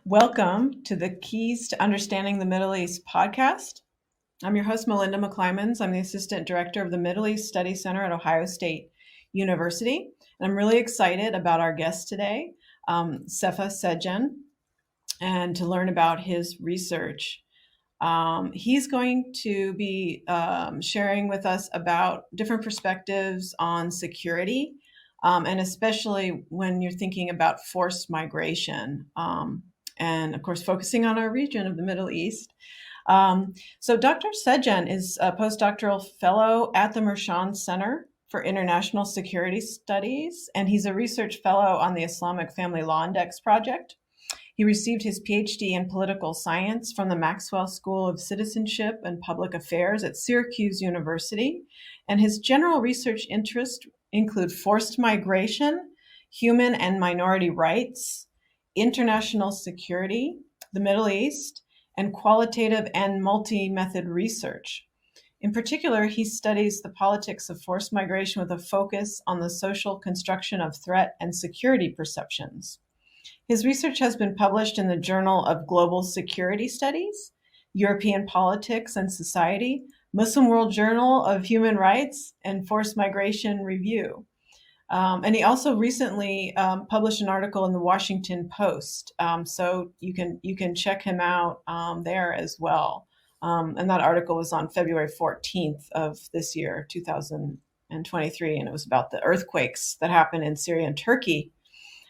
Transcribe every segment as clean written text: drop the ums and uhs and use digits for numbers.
Welcome to the Keys to Understanding the Middle East podcast. I'm your host, Melinda McClymans. I'm the Assistant Director of the Middle East Study Center at Ohio State University. And I'm really excited about our guest today, Sefa Secen, and to learn about his research. He's going to be sharing with us about different perspectives on security, and especially when you're thinking about forced migration, and of course, focusing on our region of the Middle East. So Dr. Secen is a postdoctoral fellow at the Mershon Center for International Security Studies, and he's a research fellow on the Islamic Family Law Index project. He received his PhD in political science from the Maxwell School of Citizenship and Public Affairs at Syracuse University, and his general research interests include forced migration, human and minority rights, international security, the Middle East, and qualitative and multi-method research. In particular, he studies the politics of forced migration with a focus on the social construction of threat and security perceptions. His research has been published in the Journal of Global Security Studies, European Politics and Society, Muslim World Journal of Human Rights, and Forced Migration Review. And he also recently published an article in the Washington Post, so you can check him out there as well. And that article was on February 14th of this year, 2023, and it was about the earthquakes that happened in Syria and Turkey.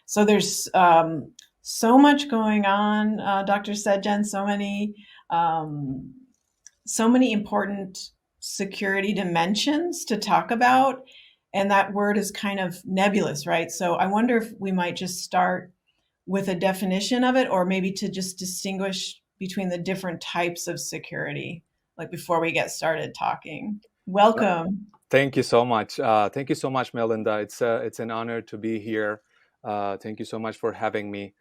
So there's so much going on, Dr. Secen, so many important security dimensions to talk about. And that word is kind of nebulous, right? So I wonder if we might just start with a definition of it, or maybe to just distinguish between the different types of security, like before we get started talking. Welcome. Thank you so much. Thank you so much, Melinda. It's an honor to be here. Thank you so much for having me.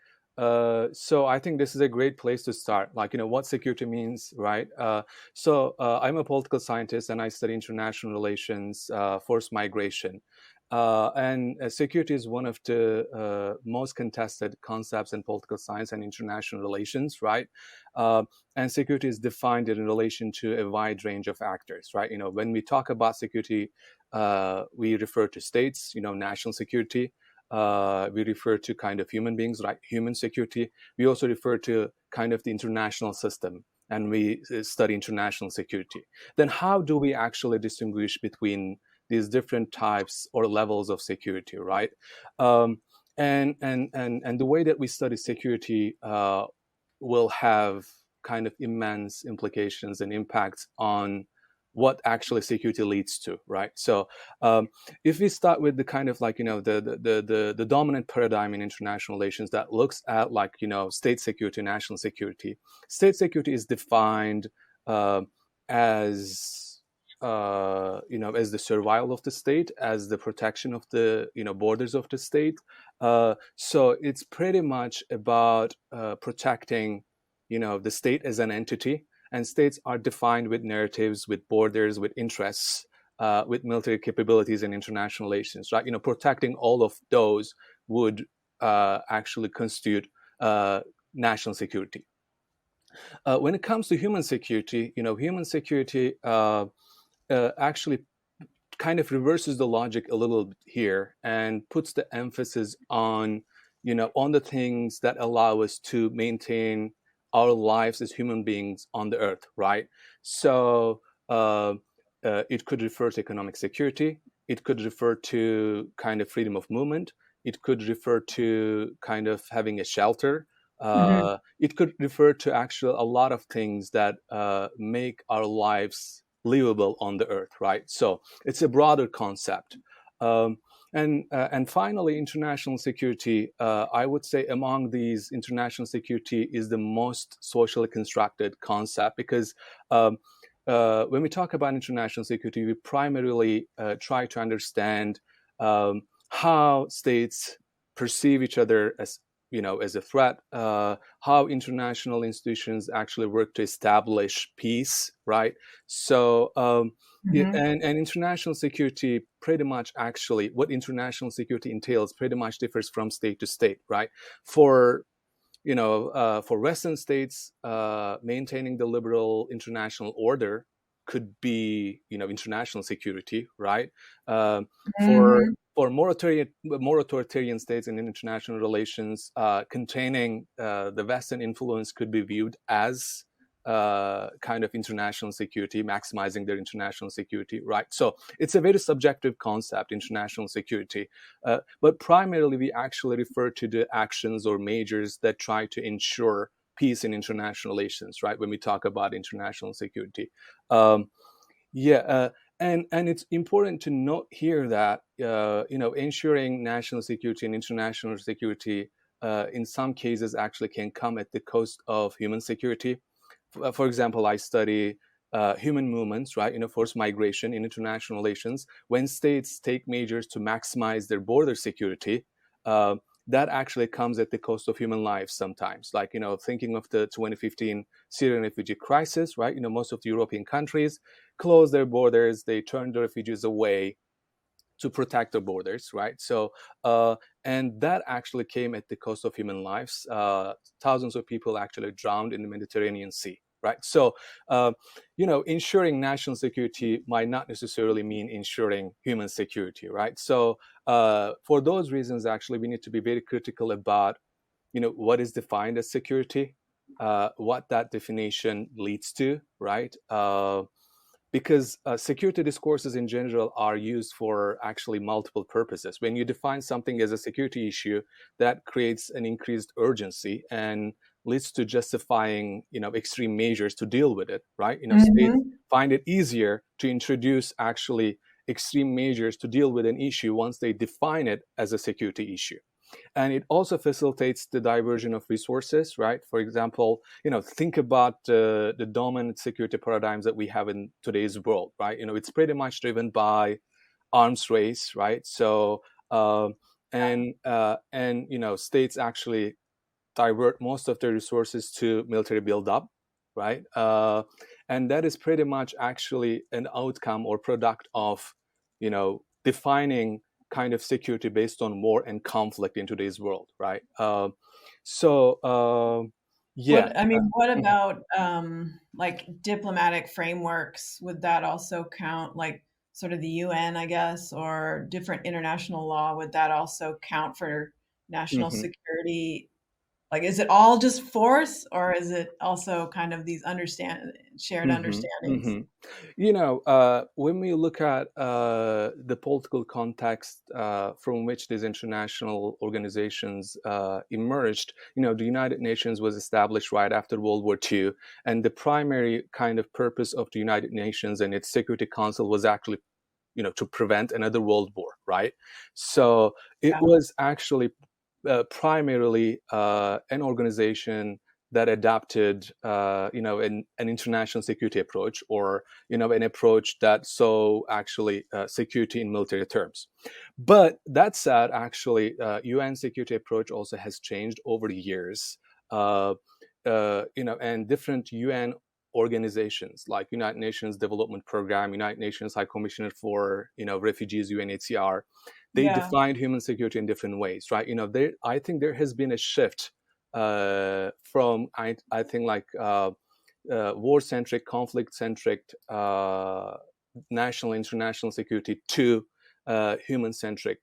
So I think this is a great place to start. What security means, right? I'm a political scientist and I study international relations, forced migration. And security is one of the most contested concepts in political science and international relations, right? And security is defined in relation to a wide range of actors, right? When we talk about security, we refer to states, national security. We refer to kind of human beings, right? Human security. We also refer to kind of the international system, and we study international security. Then how do we actually distinguish between these different types or levels of security, right? And the way that we study security will have kind of immense implications and impacts on what actually security leads to, right? So if we start with the kind of the dominant paradigm in international relations that looks at state security, national security. State security is defined as as the survival of the state, as the protection of the borders of the state. So it's pretty much about protecting the state as an entity. And states are defined with narratives, with borders, with interests, with military capabilities and international relations, right? Protecting all of those would actually constitute national security. When it comes to human security, human security actually kind of reverses the logic a little bit here and puts the emphasis on, on the things that allow us to maintain our lives as human beings on the earth, right? So it could refer to economic security. It could refer to kind of freedom of movement. It could refer to kind of having a shelter. It could refer to actually a lot of things that make our lives livable on the earth, right? So it's a broader concept. And finally, international security, I would say among these, international security is the most socially constructed concept because when we talk about international security, we primarily try to understand how states perceive each other as as a threat, how international institutions actually work to establish peace, right? So, and international security pretty much actually, what international security entails pretty much differs from state to state, right? For for Western states, maintaining the liberal international order could be, international security, right? For Hmm. more authoritarian states in international relations, containing the Western influence could be viewed as kind of international security, maximizing their international security, right? So it's a very subjective concept, international security. But primarily, we actually refer to the actions or measures that try to ensure peace in international relations, right? When we talk about international security. Um, yeah, and it's important to note here that ensuring national security and international security in some cases actually can come at the cost of human security. For example, I study human movements, right? Forced migration in international relations. When states take measures to maximize their border security, uh, that actually comes at the cost of human lives sometimes. Like, thinking of the 2015 Syrian refugee crisis, right? Most of the European countries closed their borders, they turned the refugees away to protect the borders, right? So, and that actually came at the cost of human lives. Thousands of people actually drowned in the Mediterranean Sea, right? So, ensuring national security might not necessarily mean ensuring human security, right? So, for those reasons, actually, we need to be very critical about, what is defined as security, what that definition leads to, right? Because security discourses in general are used for actually multiple purposes. When you define something as a security issue, that creates an increased urgency and leads to justifying, extreme measures to deal with it, right? States Hmm. find it easier to introduce actually extreme measures to deal with an issue once they define it as a security issue. And it also facilitates the diversion of resources, right? For example, think about the dominant security paradigms that we have in today's world, right? It's pretty much driven by arms race, right? So and states actually divert most of their resources to military buildup, right? And that is pretty much actually an outcome or product of, defining kind of security based on war and conflict in today's world, right? So, yeah. What Mhm. about like diplomatic frameworks? Would that also count, like sort of the UN, I guess, or different international law? Would that also count for national Mhm. security? Like, is it all just force, or is it also kind of these shared Hmm. understandings? Hmm. When we look at the political context from which these international organizations emerged, the United Nations was established right after World War II, and the primary kind of purpose of the United Nations and its Security Council was actually, to prevent another world war, right? So it Yeah. was actually primarily an organization that adopted, an international security approach, or an approach that saw actually security in military terms. But that said, actually, UN security approach also has changed over the years. Uh, and different UN organizations like United Nations Development Program, United Nations High Commissioner for Refugees, UNHCR, they Yeah. defined human security in different ways, right? I think there has been a shift from I think like war-centric, conflict-centric national international security to human-centric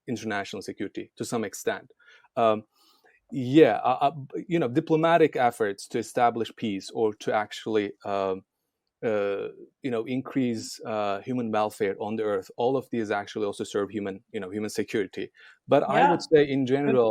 international security to some extent. Um, yeah, diplomatic efforts to establish peace or to actually increase human welfare on the earth. All of these actually also serve human security. But I would Yeah. say in Good general,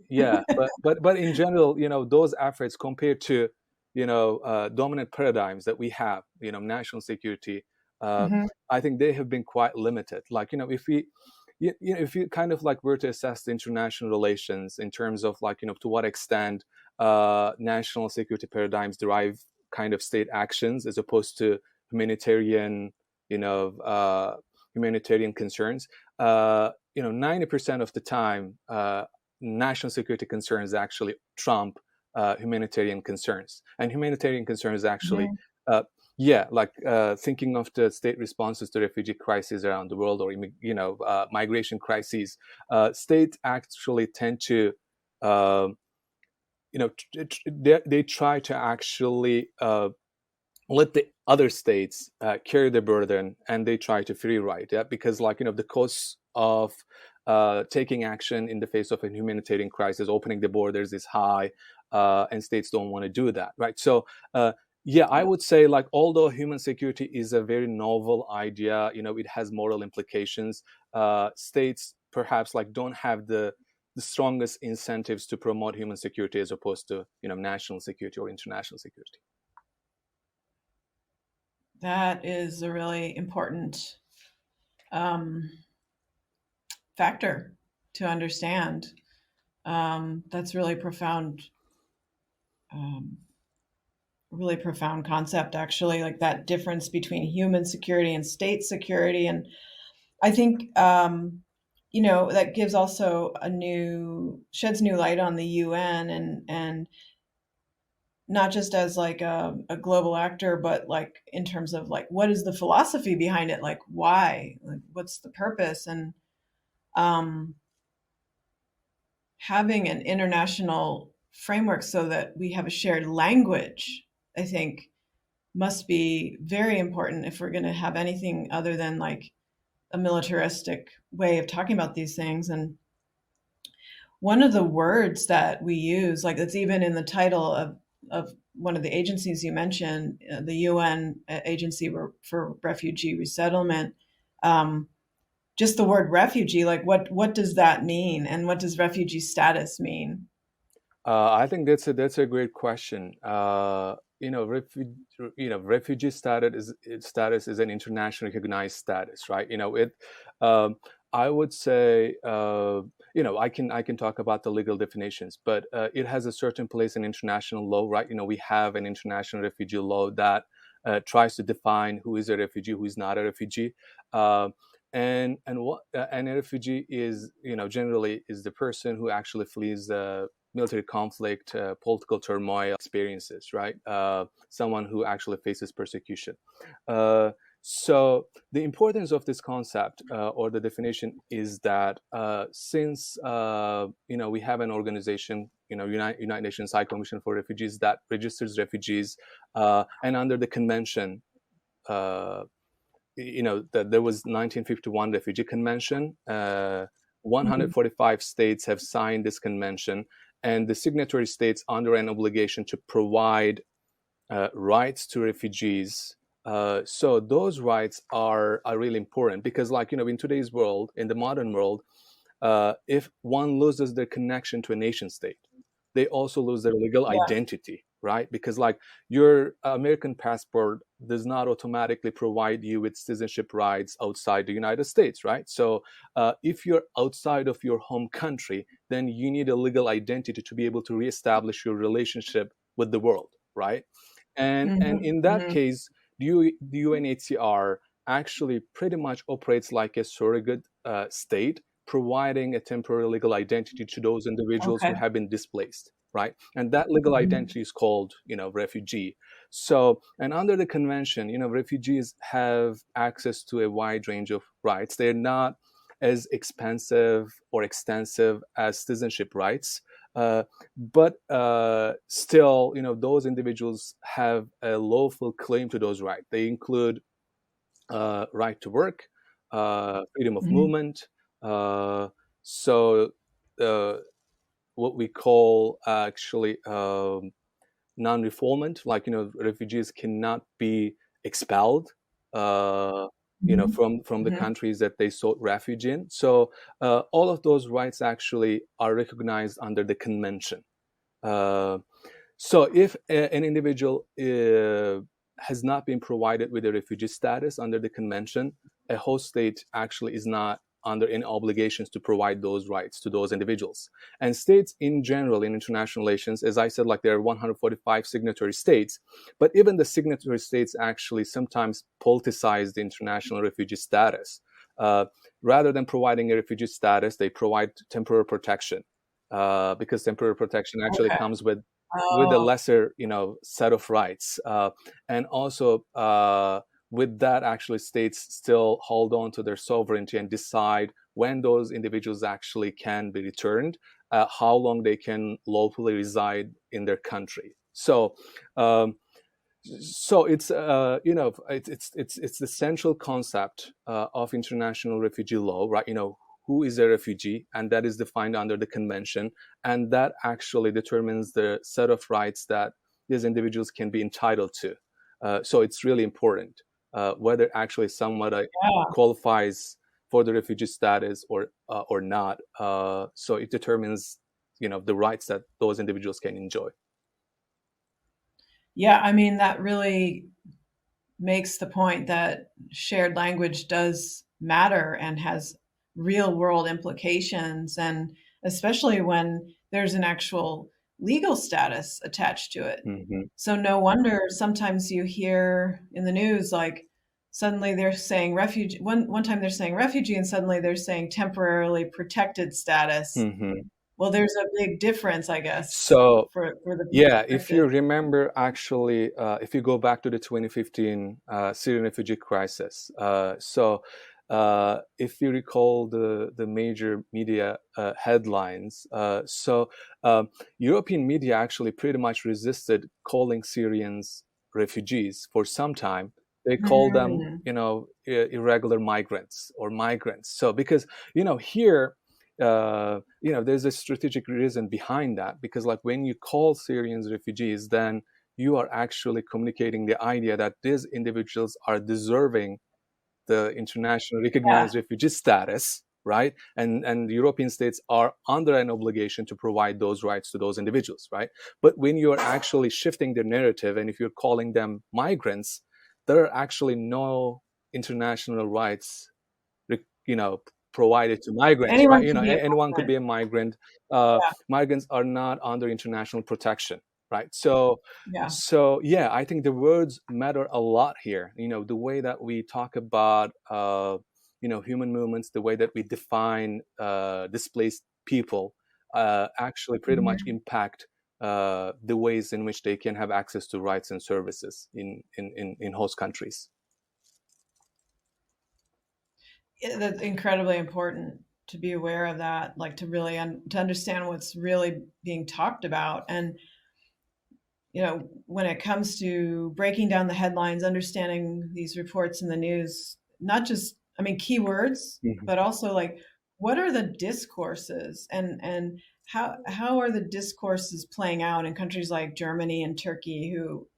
yeah, point. but in general, those efforts compared to, dominant paradigms that we have, national security, uh, Hmm. I think they have been quite limited. Like, if you kind of like were to assess the international relations in terms of like, to what extent national security paradigms derive kind of state actions as opposed to humanitarian, you know, uh, humanitarian concerns. 90% of the time, national security concerns actually trump humanitarian concerns, and humanitarian concerns actually. Hmm. Uh, yeah, like thinking of the state responses to refugee crises around the world, or migration crises, states actually tend to uh, they try to actually let the other states carry the burden, and they try to free ride. Yeah, because the cost of taking action in the face of a humanitarian crisis, opening the borders, is high, and states don't want to do that, right? So yeah, I would say, although human security is a very novel idea, it has moral implications. States perhaps don't have the strongest incentives to promote human security as opposed to national security or international security. That is a really important factor to understand. That's really profound. Really profound concept, actually, like that difference between human security and state security. And I think that gives also sheds new light on the UN, and not just as like a global actor, but like in terms of like what is the philosophy behind it, like why, like what's the purpose. And um, having an international framework so that we have a shared language, I think, must be very important if we're going to have anything other than like a militaristic way of talking about these things. And one of the words that we use, like it's even in the title of one of the agencies you mentioned, the UN Agency for Refugee Resettlement, just the word refugee, like what does that mean, and what does refugee status mean? I think that's a great question. Refugee status is an internationally recognized status, right? It. I would say, I can talk about the legal definitions, but it has a certain place in international law, right? We have an international refugee law that tries to define who is a refugee, who is not a refugee. And a refugee is, generally is the person who actually flees military conflict, political turmoil experiences, right? Someone who actually faces persecution. So the importance of this concept, or the definition, is that since we have an organization, United Nations High Commission for Refugees, that registers refugees, and under the convention, that there was 1951 Refugee Convention. 145 states have signed this convention, and the signatory states under an obligation to provide rights to refugees. So those rights are really important because, in today's world, in the modern world, if one loses their connection to a nation state, they also lose their legal Yeah. identity, right? Because your American passport does not automatically provide you with citizenship rights outside the United States, right? So if you're outside of your home country, then you need a legal identity to be able to reestablish your relationship with the world, right? And Hmm. in that Hmm. case, the UNHCR actually pretty much operates like a surrogate state, providing a temporary legal identity to those individuals who Okay. have been displaced, right? And that legal Hmm. identity is called, refugee. So, and under the convention, refugees have access to a wide range of rights. They're not as expensive or extensive as citizenship rights, but still, those individuals have a lawful claim to those rights. They include right to work, freedom of Hmm. movement. Uh, so uh, what we call actually non-refoulement, refugees cannot be expelled, uh, Hmm. from the Hmm. countries that they sought refuge in. So all of those rights actually are recognized under the convention. Uh, so if an individual has not been provided with a refugee status under the convention, a host state actually is not under any obligations to provide those rights to those individuals. And states in general in international relations, as I said, there are 145 signatory states, but even the signatory states actually sometimes politicize the international refugee status. Uh, Rather than providing a refugee status, they provide temporary protection, because temporary protection actually Okay. comes with a Oh. lesser set of rights, and also with that, actually states still hold on to their sovereignty and decide when those individuals actually can be returned, how long they can lawfully reside in their country. So it's it's the central concept of international refugee law, right? Who is a refugee, and that is defined under the convention, and that actually determines the set of rights that these individuals can be entitled to. So it's really important whether actually somebody qualifies for the refugee status or not. So it determines the rights that those individuals can enjoy. Yeah, I mean, that really makes the point that shared language does matter and has real world implications, and especially when there's an actual legal status attached to it. Mm-hmm. So no wonder sometimes you hear in the news, like, suddenly they're saying refugee. One time they're saying refugee, and suddenly they're saying temporarily protected status. Mm-hmm. Well, there's a big difference, I guess, So for the people yeah, if you affected. remember, actually, if you go back to the 2015 Syrian refugee crisis, if you recall the major media headlines, European media actually pretty much resisted calling Syrians refugees for some time. They call them, Mm, irregular migrants or migrants. So because here there's a strategic reason behind that, because like when you call Syrians refugees, then you are actually communicating the idea that these individuals are deserving the international yeah. recognized refugee status, right? And the European states are under an obligation to provide those rights to those individuals, right? But when you're actually shifting the narrative, and if you're calling them migrants, there are actually no international rights you know provided to migrants, right? Anyone can be a Anyone could migrant. be a migrant. Yeah, Migrants are not under international protection, right? So yeah. yeah, I think the words matter a lot here. The way that we talk about human movements, the way that we define displaced people actually pretty much Mhm. impact the ways in which they can have access to rights and services in host countries. That's incredibly important to be aware of that, like to really to understand what's really being talked about. And when it comes to breaking down the headlines, understanding these reports in the news, not just, I mean, keywords, Mhm. but also like, what are the discourses, and how are the discourses playing out in countries like Germany and Turkey, who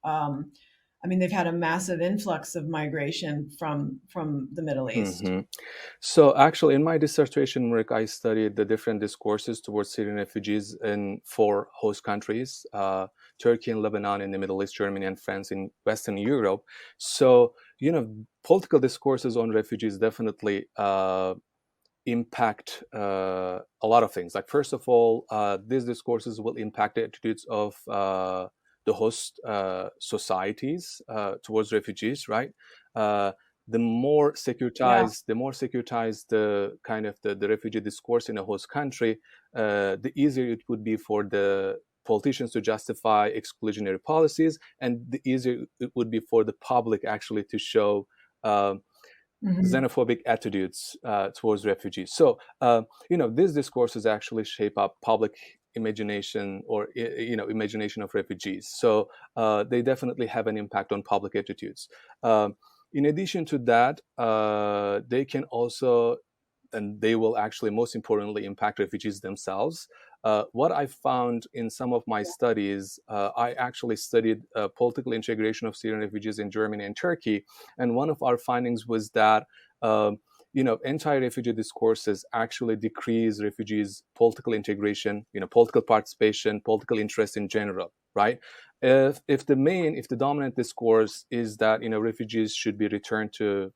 I mean, they've had a massive influx of migration from the Middle East. hmm So actually, in my dissertation work, I studied the different discourses towards Syrian refugees in four host countries: Turkey and Lebanon in the Middle East, Germany and France in Western Europe. So, political discourses on refugees definitely impact a lot of things. Like, first of all, these discourses will impact the attitudes of the host societies towards refugees, right? Uh, Yeah. the more securitized the kind of the refugee discourse in a host country, the easier it would be for the politicians to justify exclusionary policies, and the easier it would be for the public actually to show Hmm. xenophobic attitudes towards refugees. So, these discourses actually shape up public imagination, or imagination of refugees. So they definitely have an impact on public attitudes. In addition to that, they can also, and they will actually most importantly impact refugees themselves. What I found in some of my studies, I actually studied political integration of Syrian refugees in Germany and Turkey, and one of our findings was that anti-refugee discourses actually decrease refugees' political integration, political participation, political interest in general, right? If the dominant discourse is that refugees should be returned to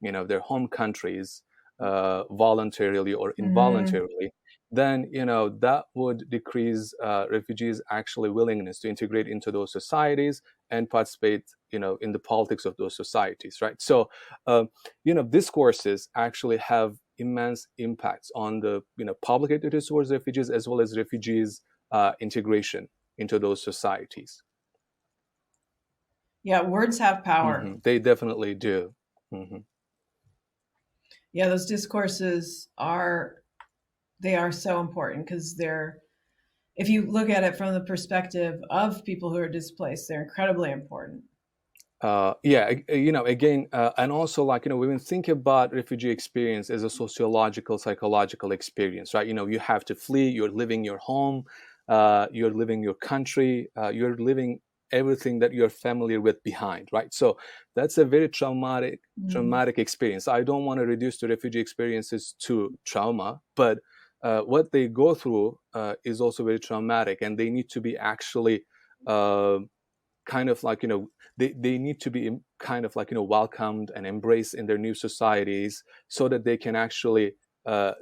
their home countries voluntarily or Hmm. involuntarily, then that would decrease refugees' actually willingness to integrate into those societies and participate in the politics of those societies, right? So discourses actually have immense impacts on the public attitudes towards refugees, as well as refugees integration into those societies. Yeah, words have power. They definitely do. hmm Yeah, those discourses are They are so important because they're, if you look at it from the perspective of people who are displaced, they're incredibly important. Yeah, again, and also, like, when we think about refugee experience as a sociological, psychological experience, right? You have to flee, you're leaving your home, you're leaving your country, you're leaving everything that you're familiar with behind, right? So that's a very traumatic experience. I don't want to reduce the refugee experiences to trauma, but what they go through is also very traumatic, and they need to be actually uh, kind of like, they need to be kind of like, welcomed and embraced in their new societies, so that they can actually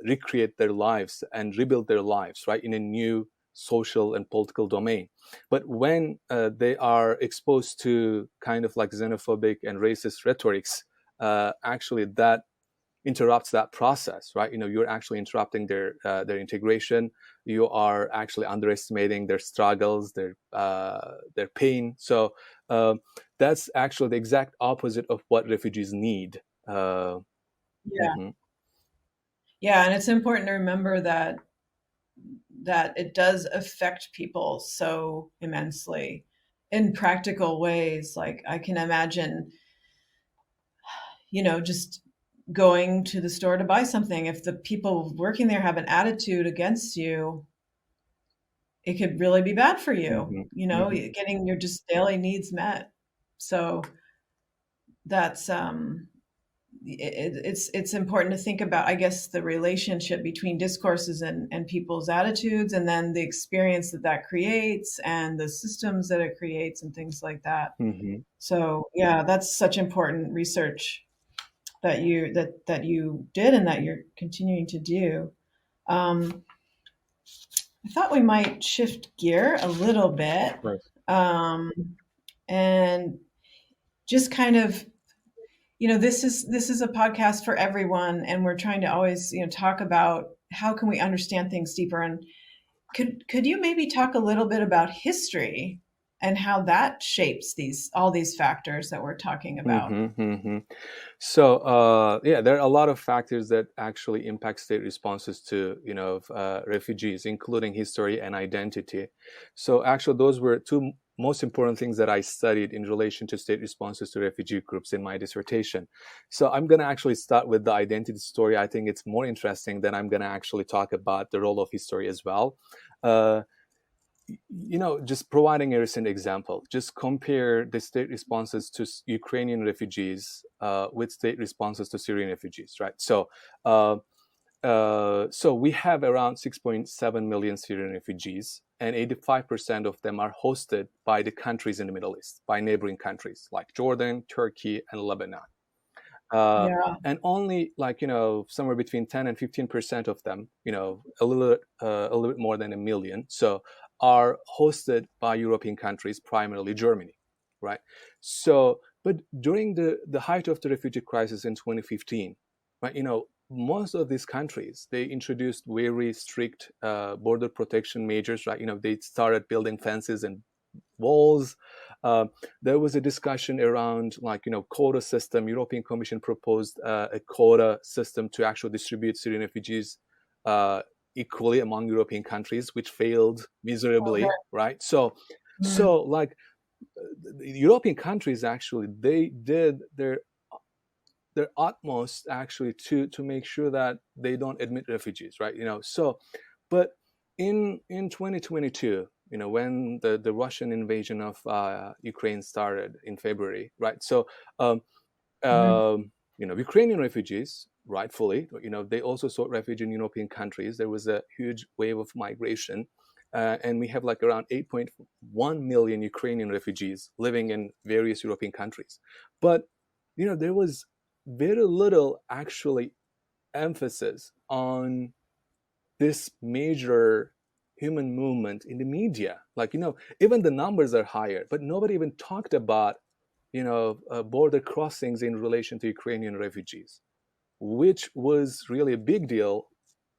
recreate their lives and rebuild their lives, right, in a new social and political domain. But when they are exposed to kind of like xenophobic and racist rhetorics, actually that interrupts that process, right? You're actually interrupting their integration. You are actually underestimating their struggles, their pain. So uh, that's actually the exact opposite of what refugees need. Yeah. Mhm. Yeah, and it's important to remember that it does affect people so immensely in practical ways. Like I can imagine, just going to the store to buy something. If the people working there have an attitude against you, it could really be bad for you, Mhm. Mhm. getting your just daily needs met. So that's it's important to think about, I guess, the relationship between discourses and people's attitudes, and then the experience that creates and the systems that it creates and things like that. Mhm. So yeah, that's such important research that you did and that you're continuing to do. um, I thought we might shift gear a little bit, Right. um, and just kind of, this is a podcast for everyone, and we're trying to always, talk about how can we understand things deeper. And could you maybe talk a little bit about history and how that shapes all these factors that we're talking about? Mhm. Mhm. So yeah, there are a lot of factors that actually impact state responses to refugees, including history and identity. So actually, those were two most important things that I studied in relation to state responses to refugee groups in my dissertation. So I'm going to actually start with the identity story. I think it's more interesting. Then I'm going to actually talk about the role of history as well. Uh, just providing a recent example, just compare the state responses to Ukrainian refugees with state responses to Syrian refugees, right? So we have around 6.7 million Syrian refugees, and 85% of them are hosted by the countries in the Middle East, by neighboring countries like Jordan, Turkey, and Lebanon. Uh, Yeah. and only, like, somewhere between 10 and 15% of them, a little bit more than a million, so are hosted by European countries, primarily Germany, right? So, but during the height of the refugee crisis in 2015, right, most of these countries, they introduced very strict border protection measures, right? They started building fences and walls. Uh, there was a discussion around, like, quota system. European Commission proposed a quota system to actually distribute Syrian refugees uh, equally among European countries, which failed Okay. miserably, right? So, Mm. like, the European countries actually, they did their utmost actually to make sure that they don't admit refugees, right? So, but in 2022, when the Russian invasion of Ukraine started in February, right? So um, Mhm. Ukrainian refugees, rightfully, they also sought refuge in European countries. There was a huge wave of migration, and we have like around 8.1 million Ukrainian refugees living in various European countries. But there was very little actually emphasis on this major human movement in the media. Like, even the numbers are higher, but nobody even talked about border crossings in relation to Ukrainian refugees, which was really a big deal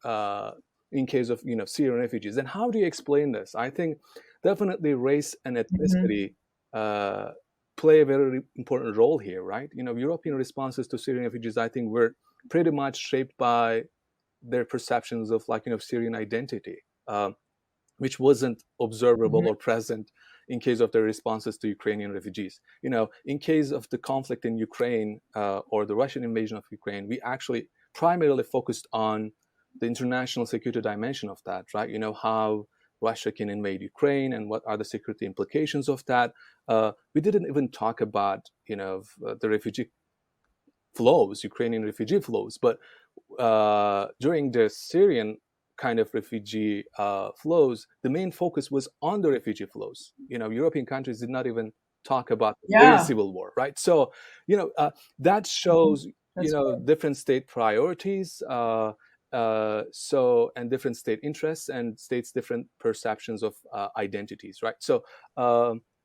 uh, in case of Syrian refugees. And how do you explain this? I think definitely race and Mhm. ethnicity uh, play a very important role here, right? European responses to Syrian refugees, I think, were pretty much shaped by their perceptions of Syrian identity, which wasn't observable Mhm. or present in case of their responses to Ukrainian refugees. In case of the conflict in Ukraine or the Russian invasion of Ukraine, we actually primarily focused on the international security dimension of that, right? How Russia can invade Ukraine and what are the security implications of that. We didn't even talk about, the refugee flows, Ukrainian refugee flows, but during the Syrian kind of refugee flows, the main focus was on the refugee flows. European countries did not even talk about the Syrian Yeah. civil war, right? So, that Mhm. shows, That's right. different state priorities, and different state interests and states' different perceptions of identities, right? So,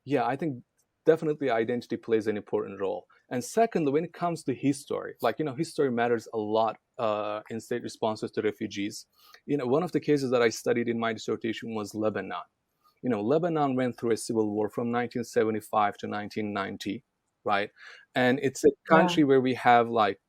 yeah, I think definitely identity plays an important role. And secondly, when it comes to history, history matters a lot in state responses to refugees. One of the cases that I studied in my dissertation was Lebanon. Lebanon went through a civil war from 1975 to 1990, right? And it's a Yeah. country where we have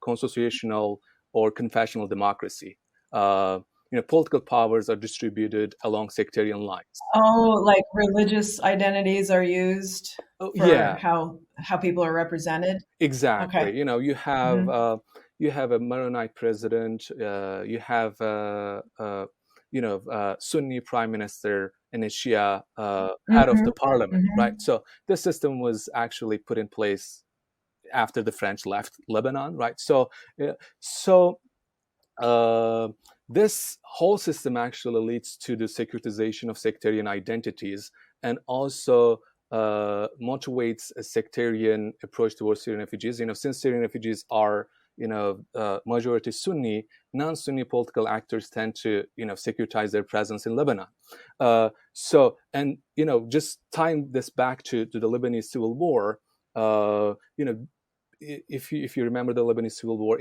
constitutional or confessional democracy. Political powers are distributed along sectarian lines. Oh, like religious identities are used Oh, for yeah, how people are represented? exactly. Okay. You have Mhm. you have a Maronite president. You have Sunni prime minister and a Shia head of Mhm. the parliament, right? Mhm. So this system was actually put in place after the French left Lebanon, right? So, this whole system actually leads to the securitization of sectarian identities and also motivates a sectarian approach towards Syrian refugees. Since Syrian refugees are majority Sunni, non-Sunni political actors tend to securitize their presence in Lebanon. And just tying this back to the Lebanese civil war, if you remember the Lebanese civil war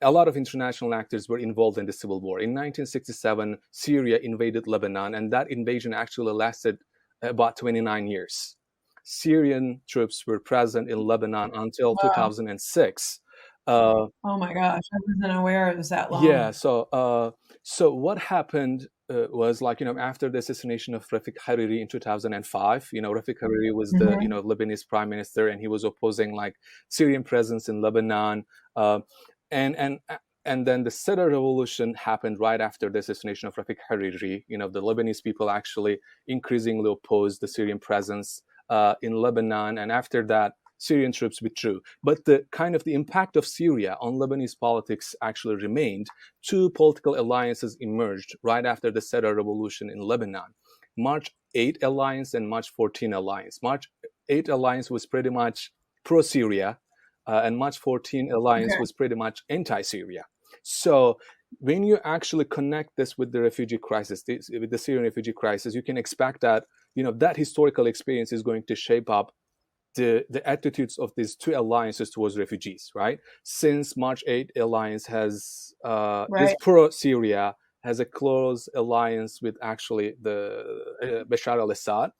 a lot of international actors were involved in the civil war. In 1967, Syria invaded Lebanon, and that invasion actually lasted about 29 years. Syrian troops were present in Lebanon until Wow. 2006. Uh, Oh my gosh, I wasn't aware it was that yeah, long. so what happened was after the assassination of Rafik Hariri in 2005. Rafik Hariri was the Mhm. Lebanese prime minister, and he was opposing Syrian presence in Lebanon. Uh, and and and then the Cedar Revolution happened right after the assassination of Rafik Hariri. The Lebanese people actually increasingly opposed the Syrian presence in Lebanon, and after that, Syrian troops withdrew. But the impact of Syria on Lebanese politics actually remained. Two political alliances emerged right after the Cedar Revolution in Lebanon: March 8 Alliance and March 14 Alliance. March 8 Alliance was pretty much pro-Syria, and March 14 Alliance Okay. was pretty much anti-Syria. So when you actually connect this with the refugee crisis, with the Syrian refugee crisis, you can expect that that historical experience is going to shape up the attitudes of these two alliances towards refugees, right? Since March 8 alliance is Right. pro-Syria, has a close alliance with actually the Bashar al-Assad.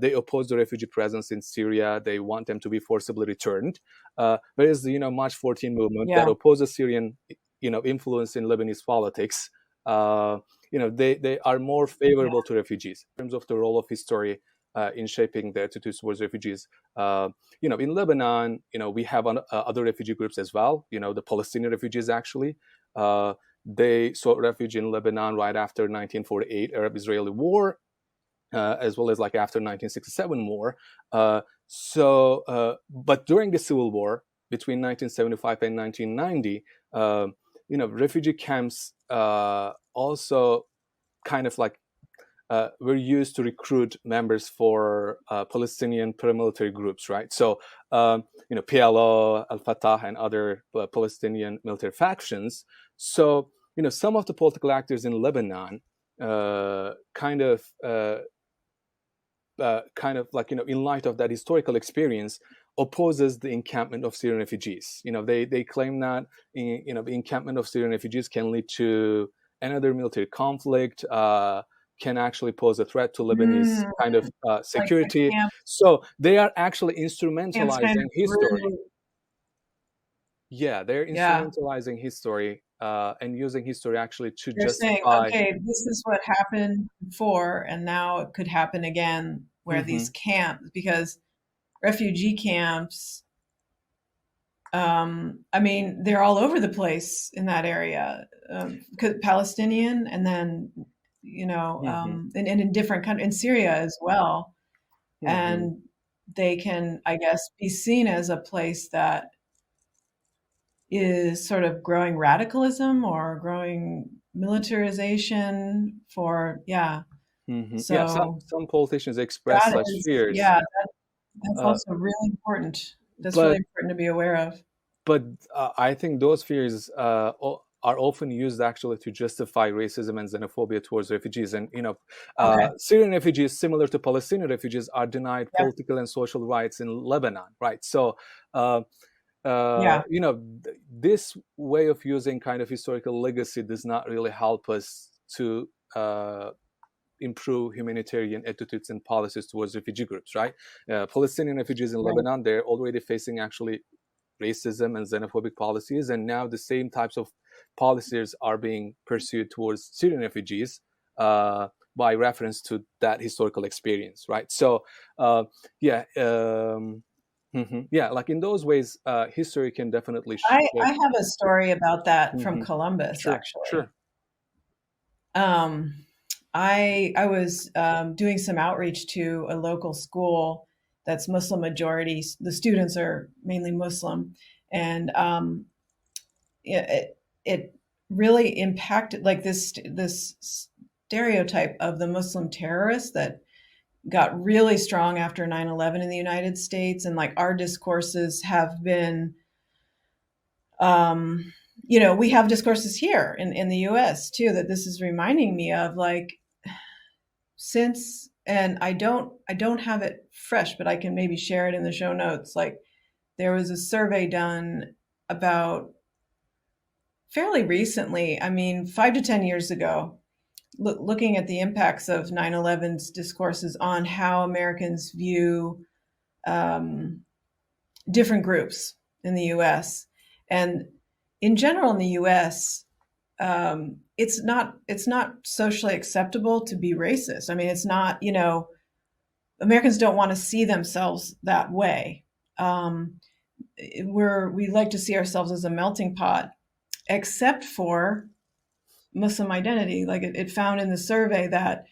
They oppose the refugee presence in Syria. They want them to be forcibly returned. Whereas the March 14 movement that Yeah. opposes Syrian influence in Lebanese politics, they are more Yeah. favorable to refugees in terms of the role of history in shaping the attitudes towards refugees. In Lebanon, we have other refugee groups as well. The Palestinian refugees actually. They sought refuge in Lebanon right after 1948 Arab-Israeli War, as well as after 1967 war. But during the Civil War between 1975 and 1990, refugee camps also kind of were used to recruit members for Palestinian paramilitary groups, right? So, PLO, Al Fatah, and other Palestinian military factions. So, some of the political actors in Lebanon uh, kind of uh, in light of that historical experience, opposes the encampment of Syrian refugees. They claim that the encampment of Syrian refugees can lead to another military conflict, can actually pose a threat to Lebanese Mm, kind of like the security. camp So they are actually camps kind instrumentalizing of history. grew. Yeah, they're Yeah. instrumentalizing history and using history actually to You're saying, justify. okay, this is what happened before, and now it could happen again where these Hmm. camps, because refugee camps, I mean, they're all over the place in that area, Palestinian, and then, Hmm. and in different countries, in Syria as well. Hmm. And they can, I guess, be seen as a place that is sort of growing radicalism or growing militarization for, yeah. Hmm. Yeah, So some politicians express that such is, fears, yeah, that's uh, also really important. That's really but important to be aware of. but I think those fears are often used actually to justify racism and xenophobia towards refugees. And Okay. Syrian refugees, similar to Palestinian refugees, are denied Yep. political and social rights in Lebanon, right? So, uh, Yeah. this way of using kind of historical legacy does not really help us to improve humanitarian attitudes and policies towards refugee groups, right? Palestinian refugees in Right. Lebanon, they're already facing actually racism and xenophobic policies, and now the same types of policies are being pursued towards Syrian refugees by reference to that historical experience, right? So, yeah, yeah, like in those ways, history can definitely I have a story about that from Mhm. Columbus, Sure, actually. sure. Um, I was doing some outreach to a local school that's Muslim majority. The students are mainly Muslim, and it really impacted, like, this stereotype of the Muslim terrorist that got really strong after 9/11 in the United States, and like our discourses have been, um, we have discourses here in the US too, that this is reminding me of, like, since, and I don't have it fresh, but I can maybe share it in the show notes. Like, there was a survey done about fairly recently, I mean 5 to 10 years ago, looking at the impacts of 9/11's discourses on how Americans view um, different groups in the US. And in general in the US, it's not socially acceptable to be racist. I mean, it's not, Americans don't want to see themselves that way. Um, we like to see ourselves as a melting pot, except for Muslim identity. Like, it found in the survey that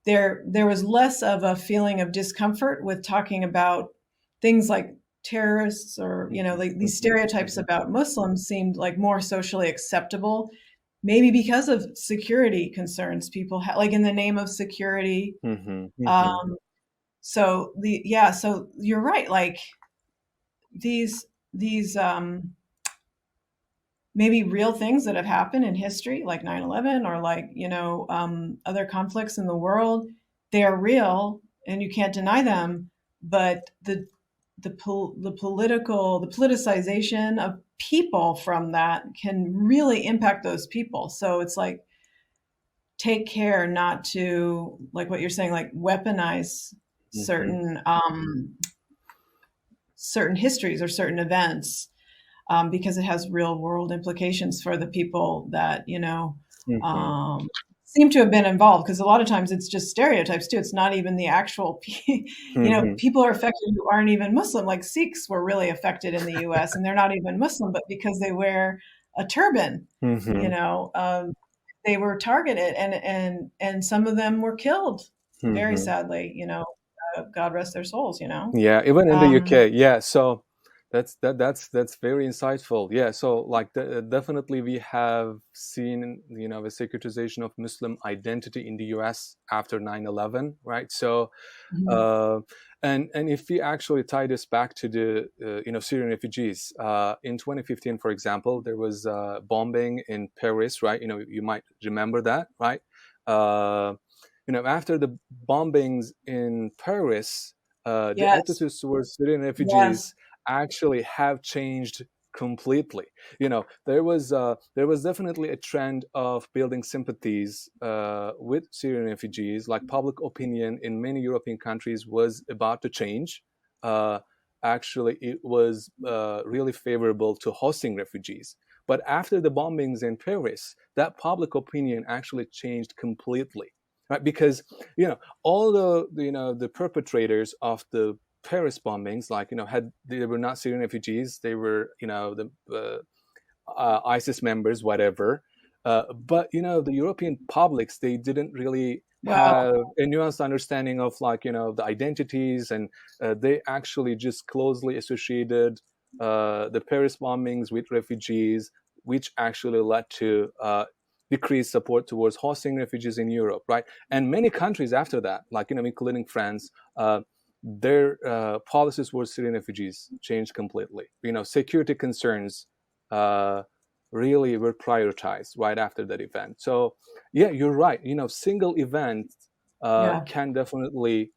there was less of a feeling of discomfort with talking about things like terrorists, or Mhm, like these mhm, stereotypes mhm, about Muslims seemed like more socially acceptable, maybe because of security concerns people have, like in the name of security. mhm, mhm, Um, so you're right. Like, these maybe real things that have happened in history, like 9/11, or like, other conflicts in the world, they are real and you can't deny them. But the politicization of people from that can really impact those people. So it's like, take care not to, like what you're saying, like weaponize mhm, certain histories or certain events, because it has real world implications for the people that, mhm, um, seem to have been involved. Because a lot of times it's just stereotypes too. It's not even the actual, mhm, people are affected who aren't even Muslim. Like Sikhs were really affected in the U.S. and they're not even Muslim, but because they wear a turban, you mhm, know, um, they were targeted, and some of them were killed very mhm. sadly. God rest their souls. Yeah, even in the Um, UK. Yeah, so that's very insightful. Yeah, so like definitely we have seen the securitization of Muslim identity in the US after 9/11, right? So mhm. uh, and if we actually tie this back to the Syrian refugees in 2015, for example, there was bombing in Paris, right? You might remember that, right? Uh, After the bombings in Paris, the Yes, attitudes towards Syrian yes. refugees actually have changed completely. There was definitely a trend of building sympathies with Syrian refugees. Like public opinion in many European countries was about to change. Uh, Actually, it was really favorable to hosting refugees. But after the bombings in Paris, that public opinion actually changed completely, right? Because all the perpetrators of the Paris bombings, like they were not Syrian refugees, they were the ISIS members, whatever. But the European publics, they didn't really Well, have a nuanced understanding of the identities, and they actually just closely associated the Paris bombings with refugees, which actually led to decreased support towards hosting refugees in Europe, right? And many countries after that, like including France, their policies towards Syrian refugees changed completely. Security concerns uh, really were prioritized right after that event. So yeah, you're right. Single event yeah. can definitely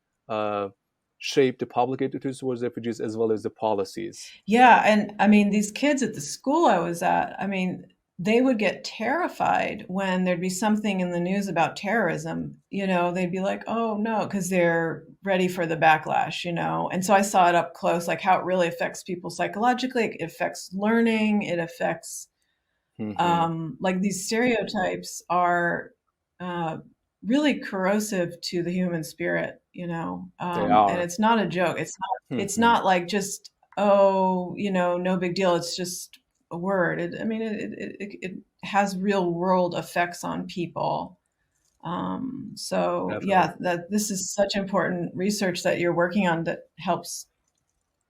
shape the public attitudes towards refugees as well as the policies. Yeah, and I mean, these kids at the school I was at, I mean, they would get terrified when there'd be something in the news about terrorism. They'd be like, "Oh no," because they're ready for the backlash. And so I saw it up close, like how it really affects people psychologically. It affects learning. It affects Hmm. like these stereotypes are uh, really corrosive to the human spirit, They and are. it's not a joke. It's Hmm. not like just, oh, no big deal. It's just a word. I mean, it has real world effects on people. So Definitely. yeah, that this is such important research that you're working on that helps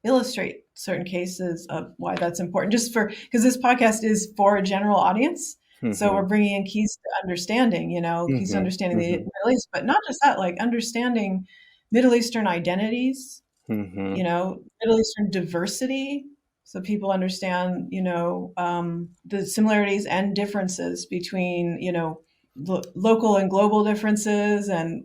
illustrate certain cases of why that's important, just for because this podcast is for a general audience, so we're Hmm. bringing in keys to understanding, keys to Hmm. understanding the Hmm. Middle East, but not just that, like understanding Middle Eastern identities, Hmm. Middle Eastern diversity, so people understand, the similarities and differences between, local and global differences, and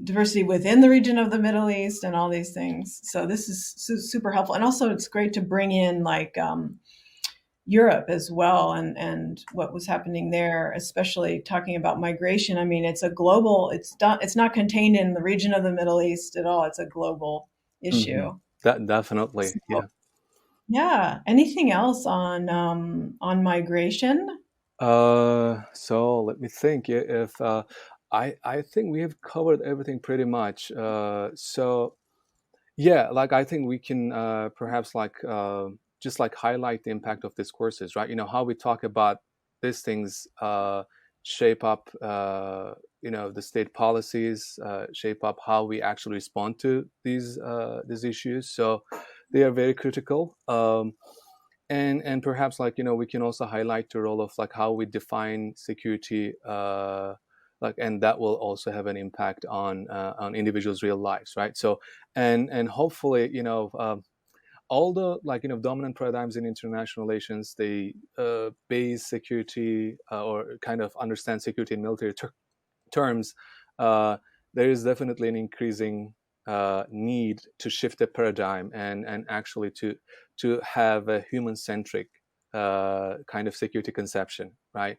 diversity within the region of the Middle East, and all these things. So this is super helpful, and also it's great to bring in like Europe as well, and what was happening there, especially talking about migration. I mean, it's a global. It's not contained in the region of the Middle East at all. It's a global Hmm. issue. That definitely, So, yeah. yeah. Anything else on migration? So let me think. If I think we have covered everything pretty much. So yeah, like I think we can perhaps just like highlight the impact of discourses, right? How we talk about these things shape up the state policies, shape up how we actually respond to these issues. So they are very critical. And perhaps we can also highlight the role of like how we define security, and that will also have an impact on individuals' real lives, right? So and hopefully all the dominant paradigms in international relations, they base security or kind of understand security in military terms. uh, there is definitely an increasing need to shift the paradigm and actually to have a human centric kind of security conception, right?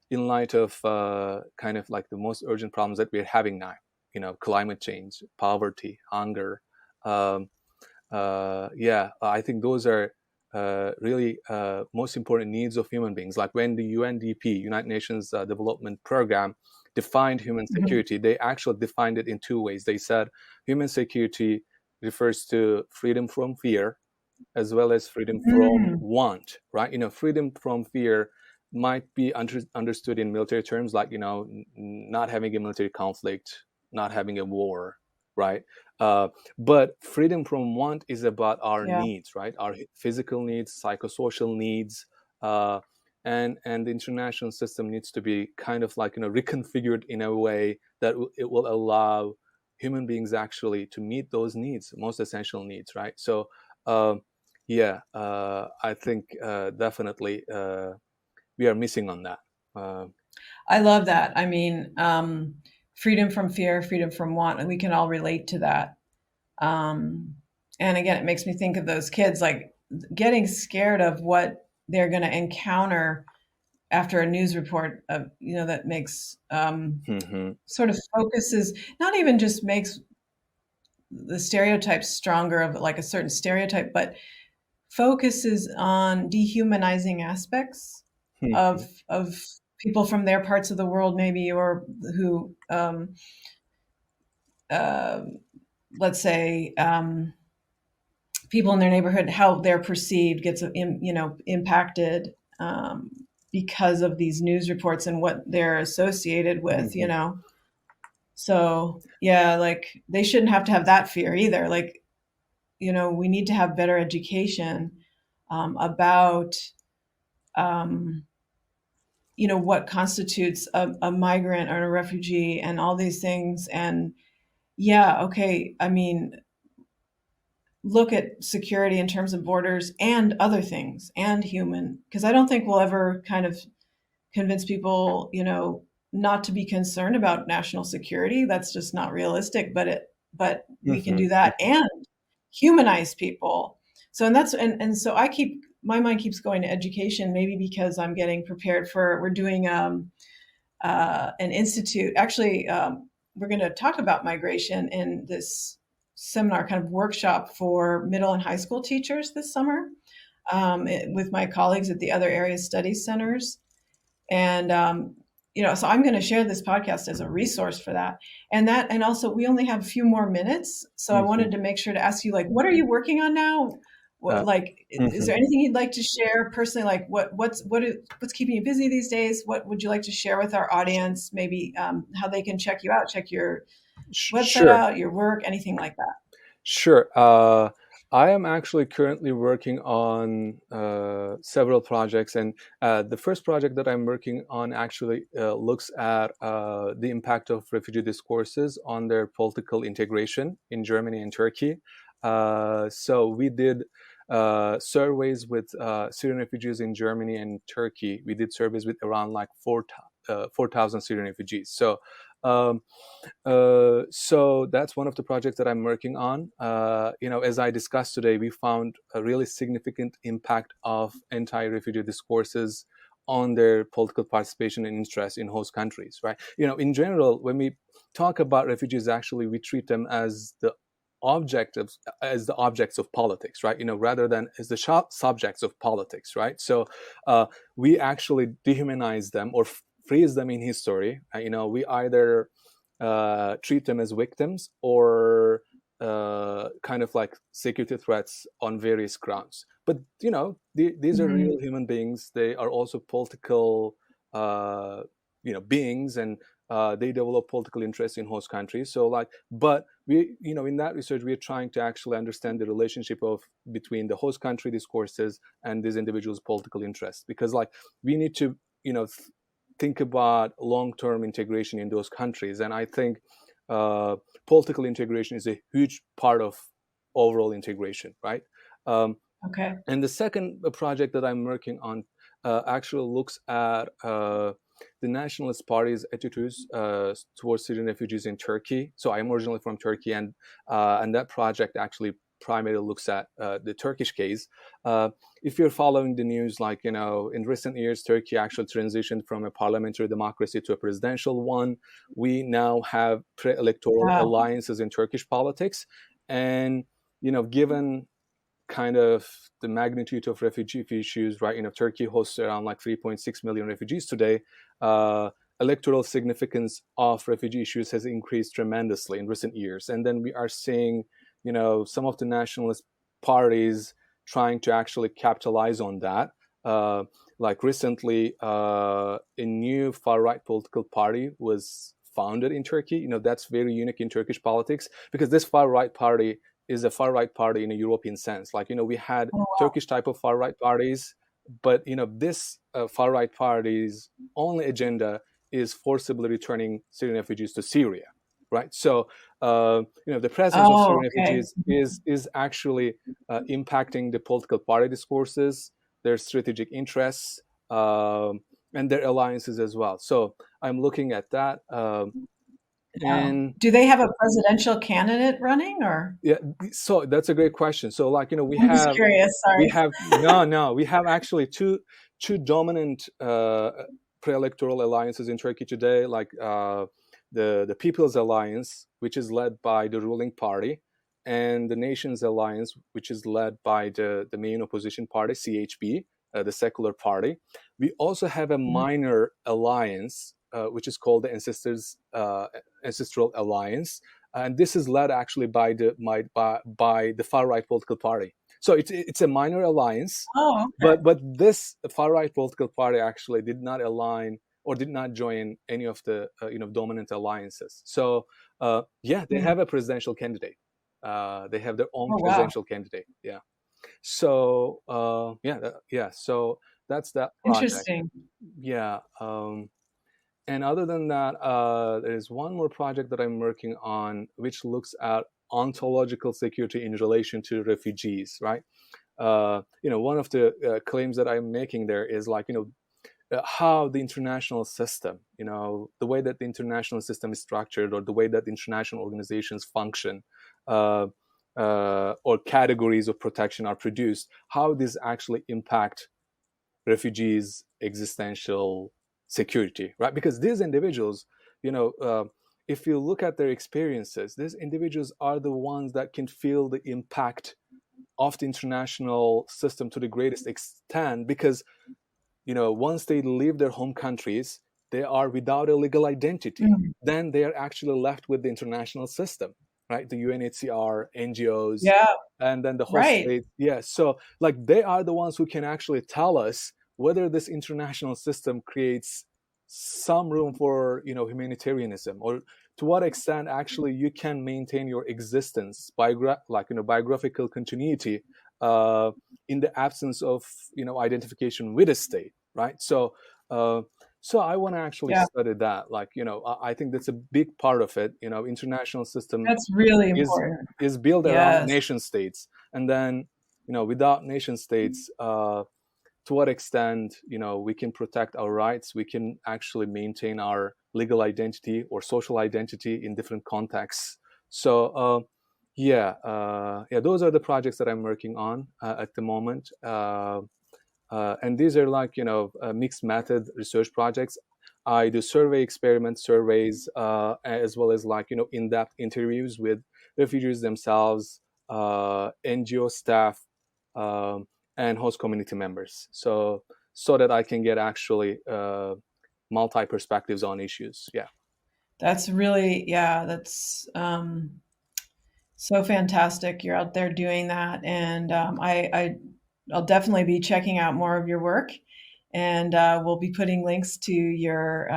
In light of kind of like the most urgent problems that we're having now, climate change, poverty, hunger. Um, yeah, I think those are really most important needs of human beings. Like when the UNDP, United Nations Development Program, defined human Mhm. security, they actually defined it in two ways. They said human security refers to freedom from fear as well as freedom from Mm, want, right? Freedom from fear might be understood in military terms, like not having a military conflict, not having a war, right? But freedom from want is about our yeah, needs, right? Our physical needs, psychosocial needs, uh, and the international system needs to be kind of like reconfigured in a way that it will allow human beings actually to meet those needs, most essential needs, right? So yeah, I think definitely we are missing on that. Uh, I love that. I mean, freedom from fear, freedom from want, and we can all relate to that. Um, and again, it makes me think of those kids like getting scared of what they're going to encounter after a news report of, that makes hmm. sort of focuses, not even just makes the stereotypes stronger of like a certain stereotype, but focuses on dehumanizing aspects Mhm. of people from their parts of the world, maybe, or who, uh, let's say, people in their neighborhood, how they're perceived gets impacted, because of these news reports and what they're associated with. Mhm. So yeah, like they shouldn't have to have that fear either. Like, we need to have better education, about, um, what constitutes a migrant or a refugee and all these things. And yeah, okay, I mean, look at security in terms of borders and other things and human, because I don't think we'll ever kind of convince people, not to be concerned about national security. That's just not realistic. But we can do Mhm. that and humanize people. So, and so my mind keeps going to education, maybe because I'm getting prepared for, we're doing, an institute. Actually, we're going to talk about migration in this seminar, kind of workshop for middle and high school teachers this summer, with my colleagues at the other area study centers. And, so I'm going to share this podcast as a resource for that. And also, we only have a few more minutes. So I Mhm. wanted to make sure to ask you, like, what are you working on now? Uh, Like, is mhm. there anything you'd like to share personally? Like, what's keeping you busy these days? What would you like to share with our audience? Maybe, how they can check you out, check your website Sure. out, your work, anything like that. Sure. I am actually currently working on several projects, and the first project that I'm working on actually looks at the impact of refugee discourses on their political integration in Germany and Turkey. So we did surveys with Syrian refugees in Germany and Turkey. We did surveys with around like 4,000 Syrian refugees. Um, so that's one of the projects that I'm working on. As I discussed today, we found a really significant impact of anti-refugee discourses on their political participation and interest in host countries, right? In general, when we talk about refugees, actually, we treat them as the objects of politics, right? Rather than as the subjects of politics, right? So we actually dehumanize them or freeze them in history. We either treat them as victims or kind of like security threats on various grounds. But these are real Mhm. human beings. They are also political, uh, beings, and they develop political interest in host countries. So but we, in that research, we are trying to actually understand the relationship of between the host country discourses and these individuals' political interests, because we need to, think about long-term integration in those countries. And I think uh, political integration is a huge part of overall integration, right? Um, Okay. and the second project that I'm working on actually looks at the nationalist party's attitudes towards Syrian refugees in Turkey. So I'm originally from Turkey, and that project actually primarily looks at the Turkish case. If you're following the news, in recent years, Turkey actually transitioned from a parliamentary democracy to a presidential one. We now have pre-electoral Wow. alliances in Turkish politics, and given kind of the magnitude of refugee issues, right? Turkey hosts around like 3.6 million refugees today. Electoral significance of refugee issues has increased tremendously in recent years. And then we are seeing, some of the nationalist parties trying to actually capitalize on that. Uh, like recently, a new far right political party was founded in Turkey. That's very unique in Turkish politics, because this far right party is a far right party in a European sense. We had Oh, wow. Turkish type of far right parties, but this far right party's only agenda is forcibly returning Syrian refugees to Syria, right? So the presence of Oh, Syrian okay. refugees is actually impacting the political party discourses, their strategic interests, and their alliances as well. So I'm looking at that. Wow. And Do they have a presidential candidate running, or? yeah, so that's a great question. So we I'm just have curious, we sorry. have no, we have actually two dominant pre-electoral alliances in Turkey today, the People's Alliance, which is led by the ruling party, and the Nations Alliance, which is led by the main opposition party, CHP, the secular party. We also have a minor alliance, which is called the Ancestral Alliance, and this is led actually by the far right political party. So it's a minor alliance, Oh, okay. but this far right political party actually did not align or did not join any of the dominant alliances. So they have a presidential candidate. They have their own Oh, wow. presidential candidate. Yeah. So so that's that project. Interesting. Yeah. And other than that, there's one more project that I'm working on, which looks at ontological security in relation to refugees. Right. One of the claims that I'm making there is like, how the international system, the way that the international system is structured, or the way that international organizations function, or categories of protection are produced, how these actually impact refugees' existential security, right? Because these individuals, if you look at their experiences, these individuals are the ones that can feel the impact of the international system to the greatest extent, because once they leave their home countries, they are without a legal identity. Mm. Then they are actually left with the international system, right? The UNHCR, NGOs, Yeah, and then the host right. state. Yeah, so like they are the ones who can actually tell us whether this international system creates some room for humanitarianism, or to what extent actually you can maintain your existence by biographical continuity uh, in the absence of identification with a state, right? So I want to actually Yeah, study that. Like, I think that's a big part of it. International system that's really is important. is built around Yes. nation states, and then without nation states, to what extent we can protect our rights, we can actually maintain our legal identity or social identity in different contexts. So those are the projects that I'm working on at the moment. And these are like mixed method research projects. I do survey experiments, surveys, as well as like in-depth interviews with refugees themselves, NGO staff, um, and host community members. So that I can get actually multi perspectives on issues. Yeah. That's really, yeah, that's so fantastic. You're out there doing that. And I'll definitely be checking out more of your work. And we'll be putting links to your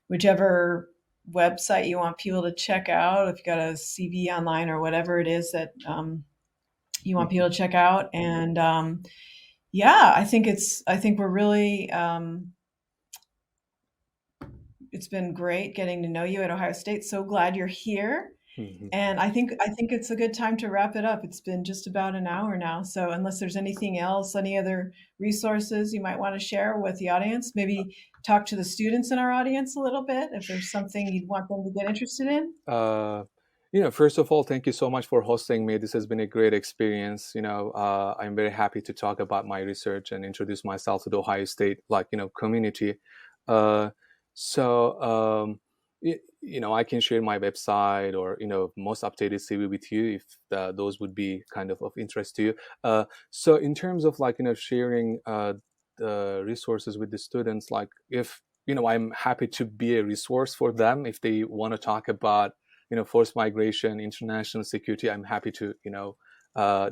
whichever website you want people to check out. If you got a CV online or whatever it is that you want people to check out. And yeah, I think we're really, it's been great getting to know you at Ohio State. So glad you're here. Mm-hmm. And I think it's a good time to wrap it up. It's been just about an hour now. So unless there's anything else, any other resources you might want to share with the audience, maybe talk to the students in our audience a little bit if there's something you'd want them to get interested in. First of all, thank you so much for hosting me. This has been a great experience. I'm very happy to talk about my research and introduce myself to the Ohio State, community. Uh, so, I can share my website or, most updated CV with you if those would be kind of interest to you. So in terms of sharing the resources with the students, like if, I'm happy to be a resource for them if they want to talk about forced migration, international security. I'm happy to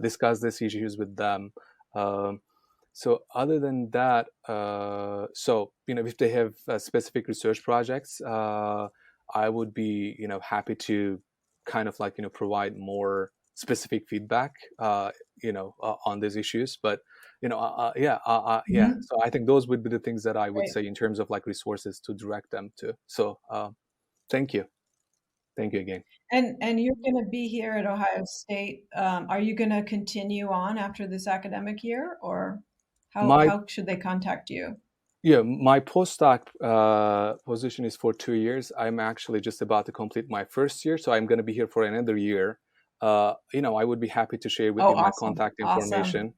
discuss these issues with them. So other than that, if they have specific research projects, I would be happy to kind of provide more specific feedback on these issues. But Mhm. so I think those would be the things that I would Great. say in terms of resources to direct them to. So thank you. Thank you again. And you're going to be here at Ohio State. Are you going to continue on after this academic year, or My how should they contact you? my postdoc position is for 2 years. I'm actually just about to complete my first year, so I'm going to be here for another year. I would be happy to share with Oh, you my awesome. contact Awesome. information.